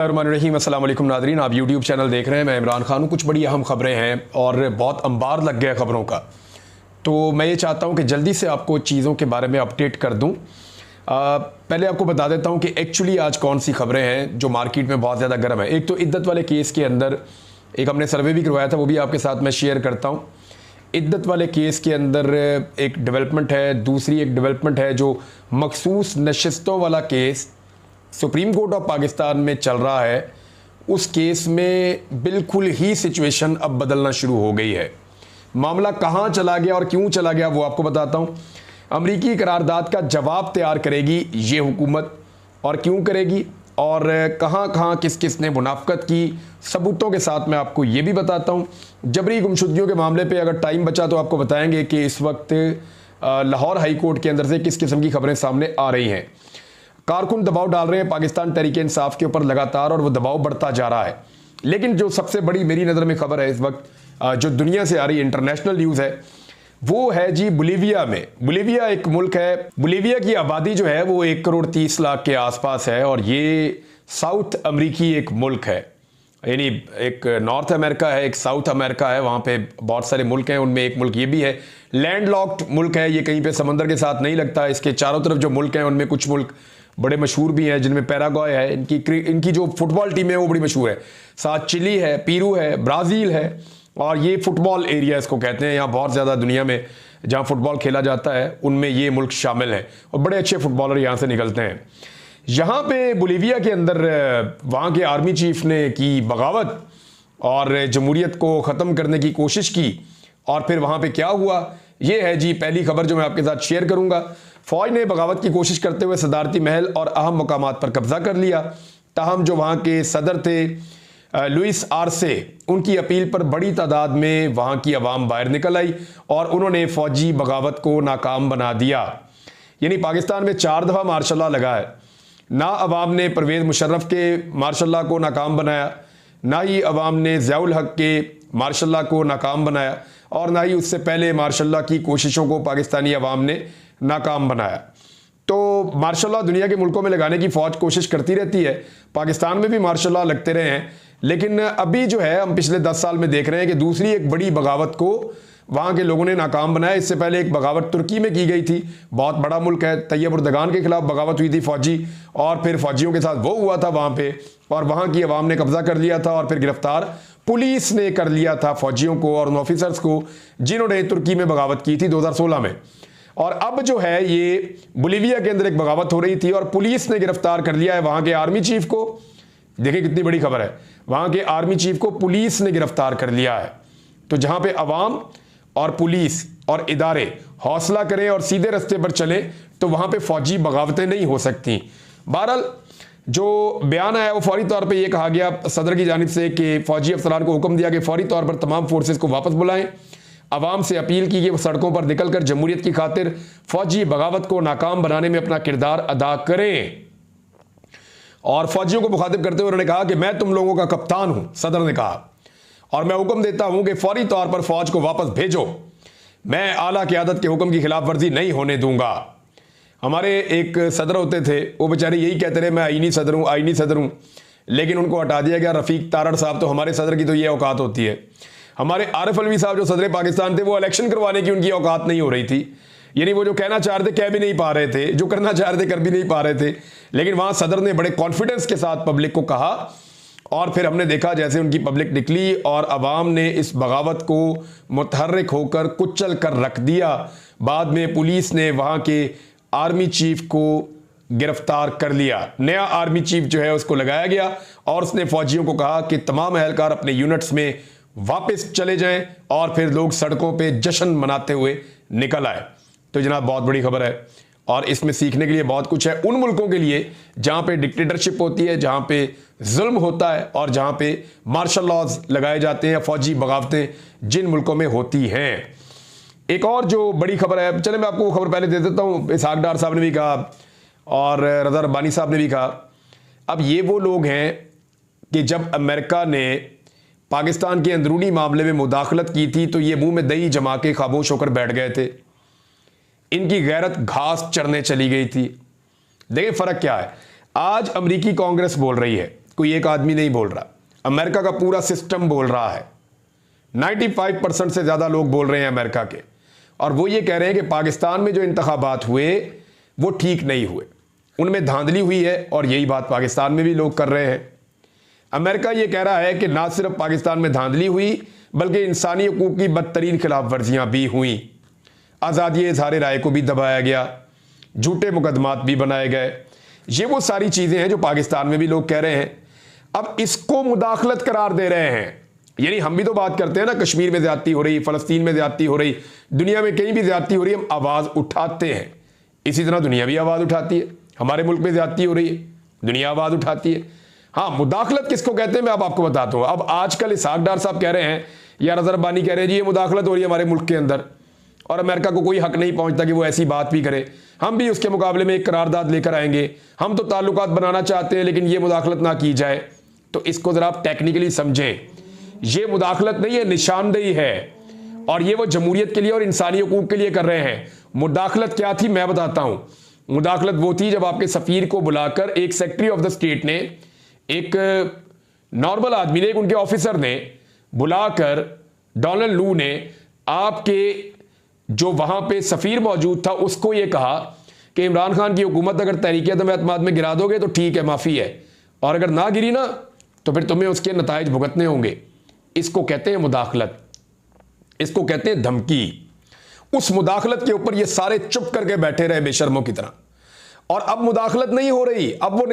रहीम अस्सलाम वालेकुम नादरीन, आप यूट्यूब चैनल देख रहे हैं। मैं इमरान खान हूँ। कुछ बड़ी अहम खबरें हैं और बहुत अंबार लग गया खबरों का, तो मैं ये चाहता हूँ कि जल्दी से आपको चीज़ों के बारे में अपडेट कर दूँ। पहले आपको बता देता हूँ कि एक्चुअली आज कौन सी खबरें हैं जो मार्केट में बहुत ज़्यादा गर्म है। एक तो इद्दत वाले केस के अंदर एक हमने सर्वे भी करवाया था, वो भी आपके साथ मैं शेयर करता हूँ। इद्दत वाले केस के अंदर एक डेवलपमेंट है। दूसरी एक डेवलपमेंट है जो मखसूस नशिस्तों वाला case supreme court of Pakistan में चल रहा है। उस केस में बिल्कुल ही सिचुएशन अब बदलना शुरू हो गई है। मामला कहाँ चला गया और क्यों चला गया वो आपको बताता हूँ। अमरीकी करारदाद का जवाब तैयार करेगी ये हुकूमत, और क्यों करेगी और कहाँ कहाँ किस किस ने मुनाफकत की, सबूतों के साथ मैं आपको ये भी बताता हूँ। जबरी गुमशुदगियों के मामले पे अगर टाइम बचा तो आपको बताएंगे कि इस वक्त लाहौर हाई कोर्ट के अंदर से किस किस्म की खबरें सामने आ रही हैं। कारकुन दबाव डाल रहे हैं पाकिस्तान तहरीक इंसाफ के ऊपर लगातार, और वो दबाव बढ़ता जा रहा है। लेकिन जो सबसे बड़ी मेरी नज़र में खबर है इस वक्त, जो दुनिया से आ रही इंटरनेशनल न्यूज़ है, वो है जी बोलीविया में। बोलीविया एक मुल्क है। बोलीविया की आबादी जो है वो 1,30,00,000 के आसपास है, और ये साउथ अमरीकी एक मुल्क है। यानी एक नॉर्थ अमेरिका है, एक साउथ अमेरिका है, वहाँ पे बहुत सारे मुल्क हैं। उनमें एक मुल्क ये भी है। लैंडलॉक्ड मुल्क है ये, कहीं पे समंदर के साथ नहीं लगता। इसके चारों तरफ जो मुल्क हैं उनमें कुछ मुल्क बड़े मशहूर भी हैं, जिनमें पैराग्वे है। इनकी जो फुटबॉल टीम है वो बड़ी मशहूर है। साथ चिली है, पीरू है, ब्राज़ील है, और ये फुटबॉल एरिया इसको कहते हैं। यहाँ बहुत ज़्यादा दुनिया में जहाँ फुटबॉल खेला जाता है उनमें ये मुल्क शामिल है, और बड़े अच्छे फुटबॉलर यहाँ से निकलते हैं। यहाँ पे बोलीविया के अंदर वहाँ के आर्मी चीफ ने की बगावत और जमहूरियत को ख़त्म करने की कोशिश की, और फिर वहाँ पे क्या हुआ ये है जी पहली खबर जो मैं आपके साथ शेयर करूँगा। फ़ौज ने बगावत की कोशिश करते हुए सदारती महल और अहम मकामात पर कब्जा कर लिया। ताहम जो वहाँ के सदर थे लुइस आर्से, उनकी अपील पर बड़ी तादाद में वहाँ की आवाम बाहर निकल आई और उन्होंने फ़ौजी बगावत को नाकाम बना दिया। यानी पाकिस्तान में 4 दफ़ा मार्शल लॉ लगा है। ना अवाम ने परवेज़ मुशर्रफ के मार्शल लॉ को नाकाम बनाया, ना ही अवाम ने ज़ियाउल हक के मार्शल लॉ को नाकाम बनाया, और ना ही उससे पहले मार्शल लॉ की कोशिशों को पाकिस्तानी अवाम ने नाकाम बनाया। तो मार्शल लॉ दुनिया के मुल्कों में लगाने की फ़ौज कोशिश करती रहती है। पाकिस्तान में भी मार्शल लॉ लगते रहे हैं, लेकिन अभी जो है हम पिछले 10 साल में देख रहे हैं कि दूसरी एक बड़ी बगावत को वहाँ के लोगों ने नाकाम बनाया। इससे पहले एक बगावत तुर्की में की गई थी, बहुत बड़ा मुल्क है। तैयब उर्दगान के खिलाफ बगावत हुई थी फौजी, और फिर फौजियों के साथ वो हुआ था वहाँ पे, और वहाँ की अवाम ने कब्जा कर लिया था, और फिर गिरफ्तार पुलिस ने कर लिया था फौजियों को और उन ऑफिसर्स को जिन्होंने तुर्की में बगावत की थी 2016 में। और अब जो है ये बोलीविया के अंदर एक बगावत हो रही थी और पुलिस ने गिरफ्तार कर लिया है वहाँ के आर्मी चीफ को। देखिए कितनी बड़ी खबर है, वहाँ के आर्मी चीफ को पुलिस ने गिरफ्तार कर लिया है। तो जहाँ पे अवाम और पुलिस और इदारे हौसला करें और सीधे रास्ते पर चलें तो वहाँ पे फौजी बगावतें नहीं हो सकती। बहरहाल जो बयान आया वो फौरी तौर पे ये कहा गया सदर की जानिब से कि फौजी अफसरान को हुक्म दिया कि फौरी तौर पर तमाम फोर्सेस को वापस बुलाएं। अवाम से अपील की कि वो सड़कों पर निकलकर जमहूरियत की खातिर फौजी बगावत को नाकाम बनाने में अपना किरदार अदा करें। और फौजियों को मुखातिब करते हुए उन्होंने कहा कि मैं तुम लोगों का कप्तान हूं, सदर ने कहा, और मैं हुक्म देता हूं कि फौरी तौर पर फौज को वापस भेजो। मैं आला क़यादत के हुक्म की खिलाफ वर्जी नहीं होने दूंगा। हमारे एक सदर होते थे, वो बेचारे यही कहते रहे मैं आईनी सदर हूँ, आईनी सदर हूँ, लेकिन उनको हटा दिया गया। रफ़ीक तारड़ साहब, तो हमारे सदर की तो ये औकात होती है। हमारे आरिफ अलवी साहब जो सदर पाकिस्तान थे, वो इलेक्शन करवाने की उनकी औकात नहीं हो रही थी। यानी वो जो कहना चाह रहे थे कह भी नहीं पा रहे थे, जो करना चाह रहे थे कर भी नहीं पा रहे थे। लेकिन वहाँ सदर ने बड़े कॉन्फिडेंस के साथ पब्लिक को कहा, और फिर हमने देखा जैसे उनकी पब्लिक निकली और अवाम ने इस बगावत को मुतहर्रिक होकर कुचल कर रख दिया। बाद में पुलिस ने वहाँ के आर्मी चीफ को गिरफ्तार कर लिया। नया आर्मी चीफ जो है उसको लगाया गया, और उसने फौजियों को कहा कि तमाम एहलकार अपने यूनिट्स में वापस चले जाएं, और फिर लोग सड़कों पे जश्न मनाते हुए निकल आए। तो जनाब बहुत बड़ी खबर है, और इसमें सीखने के लिए बहुत कुछ है उन मुल्कों के लिए जहां पे डिक्टेटरशिप होती है, जहां पे जुल्म होता है, और जहां पे मार्शल लॉज लगाए जाते हैं, फौजी बगावतें जिन मुल्कों में होती हैं। एक और जो बड़ी खबर है, चले मैं आपको वो खबर पहले दे देता हूँ। इसहाक डार साहब ने भी कहा और रज़ा रब्बानी साहब ने भी कहा। अब ये वो लोग हैं कि जब अमेरिका ने पाकिस्तान के अंदरूनी मामले में मुदाखलत की थी तो ये मुंह में दही जमा के खामोश होकर बैठ गए थे। इनकी गैरत घास चरने चली गई थी। देखिए फ़र्क क्या है। आज अमेरिकी कांग्रेस बोल रही है, कोई एक आदमी नहीं बोल रहा, अमेरिका का पूरा सिस्टम बोल रहा है। 95% से ज़्यादा लोग बोल रहे हैं अमेरिका के, और वो ये कह रहे हैं कि पाकिस्तान में जो इंतखाबात हुए वो ठीक नहीं हुए, उनमें धांधली हुई है, और यही बात पाकिस्तान में भी लोग कर रहे हैं। अमेरिका ये कह रहा है कि ना सिर्फ पाकिस्तान में धांधली हुई बल्कि इंसानी हकूक़ की बदतरीन खिलाफ वर्जियाँ भी हुई, आज़ादी इज़हार राय को भी दबाया गया, झूठे मुकदमात भी बनाए गए। ये वो सारी चीज़ें हैं जो पाकिस्तान में भी लोग कह रहे हैं। अब इसको मुदाखलत करार दे रहे हैं। यानी हम भी तो बात करते हैं ना, कश्मीर में ज़्यादती हो रही, फ़लस्तीन में ज़्यादती हो रही, दुनिया में कहीं भी ज़्यादती हो रही, हम आवाज़ उठाते हैं। इसी तरह दुनिया भी आवाज़ उठाती है। हमारे मुल्क में ज़्यादती हो रही है, दुनिया आवाज़ उठाती है। हाँ, मुदाखलत किसको कहते हैं मैं अब आपको बताता हूँ। अब आजकल इसहाक डार साहब कह रहे हैं या अजहर बानी कह रहे हैं जी ये मुदाखलत हो रही है हमारे मुल्क के अंदर, और अमेरिका को कोई हक नहीं पहुंचता कि वो ऐसी बात भी करे। हम भी उसके मुकाबले में एक करारदाद लेकर आएंगे, हम तो ताल्लुकात बनाना चाहते हैं लेकिन ये मुदाखलत ना की जाए। तो इसको ज़रा आप टेक्निकली समझें, ये मुदाखलत नहीं है, निशानदेही है, और ये वो जमहूरियत के लिए और इंसानी हकूक़ के लिए कर रहे हैं। मुदाखलत क्या थी मैं बताता हूँ। मुदाखलत वो थी जब आपके सफ़ीर को बुलाकर एक सेक्रेटरी ऑफ द स्टेट ने, एक नॉर्मल आदमी ने, एक उनके ऑफिसर ने बुलाकर, डोनाल्ड लू ने आपके जो वहां पे सफ़ीर मौजूद था उसको ये कहा कि इमरान खान की हुकूमत अगर तहरीक-ए-एतमाद में गिरा दोगे तो ठीक है, माफ़ी है, और अगर ना गिरी ना तो फिर तुम्हें उसके नताइज भुगतने होंगे। इसको कहते हैं मुदाखलत, इसको कहते हैं धमकी। उस मुदाखलत के ऊपर ये सारे चुप करके बैठे रहे बेशर्मों की तरह, और अब मुदाखलत नहीं हो रही, अब वो